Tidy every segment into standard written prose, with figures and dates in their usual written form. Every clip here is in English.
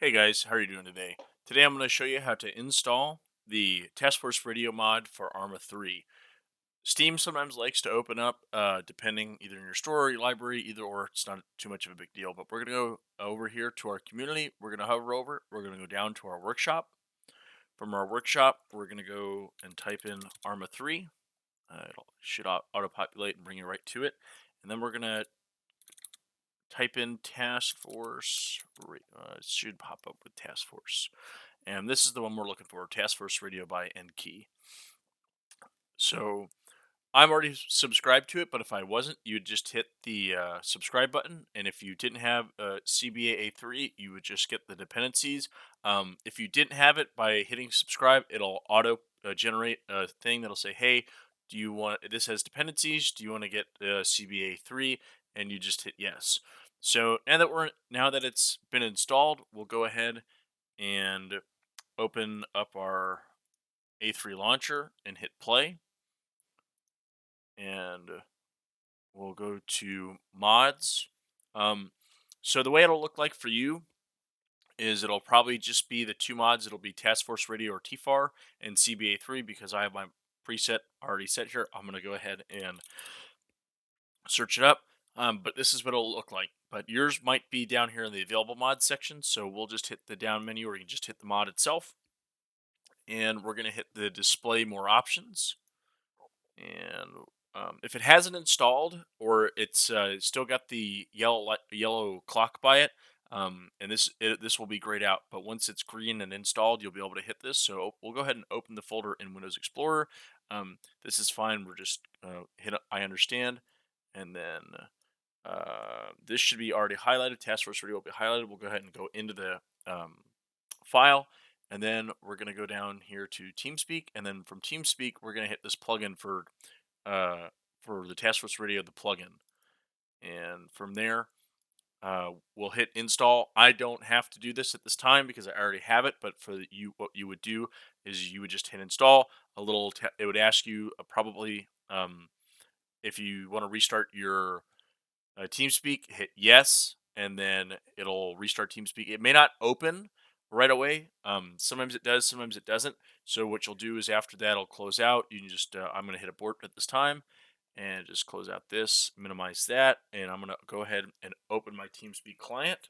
Hey guys, how are you doing today? Today I'm going to show you how to install the Task Force Radio mod for Arma 3. Steam sometimes likes to open up, depending either in your store or your library, either or. It's not too much of a big deal. But we're going to go over here to our community. We're going to hover over it. We're going to go down to our workshop. From our workshop, we're going to go and type in Arma 3. It'll should auto-populate and bring you right to it. And then we're going to type in Task Force. It should pop up with Task Force. And this is the one we're looking for, Task Force Radio by N-Key. So I'm already subscribed to it, but if I wasn't, you'd just hit the subscribe button. And if you didn't have CBA A3, you would just get the dependencies. If you didn't have it, by hitting subscribe, it'll auto generate a thing that'll say, hey, do you want, this has dependencies, do you want to get CBA 3? And you just hit yes. So now that it's been installed, we'll go ahead and open up our A3 launcher and hit play. And we'll go to mods. So the way it'll look like for you is it'll probably just be the two mods. It'll be Task Force Radio or TFAR and CBA3 because I have my preset already set here. I'm going to go ahead and search it up. But this is what it'll look like. But yours might be down here in the available mods section. So we'll just hit the down menu, or you can just hit the mod itself. And we're going to hit the display more options. And if it hasn't installed, or it's still got the yellow clock by it, and this will be grayed out. But once it's green and installed, you'll be able to hit this. So we'll go ahead and open the folder in Windows Explorer. This is fine. We're just hit I understand, and then this should be already highlighted. Task Force Radio will be highlighted. We'll go ahead and go into the file. And then we're going to go down here to TeamSpeak, and then from TeamSpeak, we're going to hit this plugin for the Task Force Radio, the plugin. And from there, we'll hit install. I don't have to do this at this time because I already have it. But for you, what you would do is you would just hit install. It would ask you probably if you want to restart your TeamSpeak, hit yes, and then it'll restart TeamSpeak. It may not open right away. Sometimes it does, sometimes it doesn't. So what you'll do is after that, it'll close out. You can just, I'm going to hit abort at this time and just close out this, minimize that, and I'm going to go ahead and open my TeamSpeak client.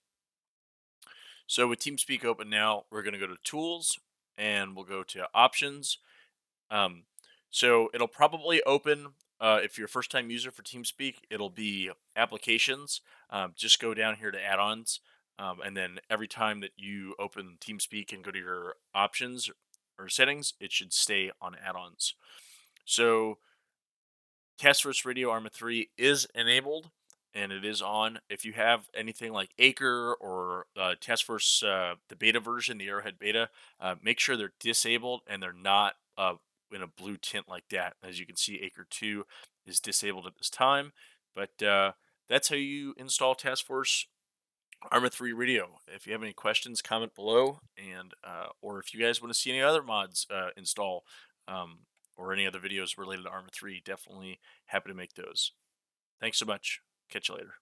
So with TeamSpeak open now, we're going to go to Tools, and we'll go to Options. Um, so it'll probably open, if you're a first-time user for TeamSpeak, it'll be Applications. Just go down here to Add-ons, and then every time that you open TeamSpeak and go to your options or settings, it should stay on Add-ons. So Task Force Radio Arma 3 is enabled, and it is on. If you have anything like Acre or Task Force, the beta version, the Arrowhead beta, make sure they're disabled and they're not in a blue tint like that. As you can see, Acre 2 is disabled at this time. But that's how you install Task Force Arma 3 Radio. If you have any questions, comment below, and or if you guys want to see any other mods install, or any other videos related to Arma 3, definitely happy to make those. Thanks so much. Catch you later.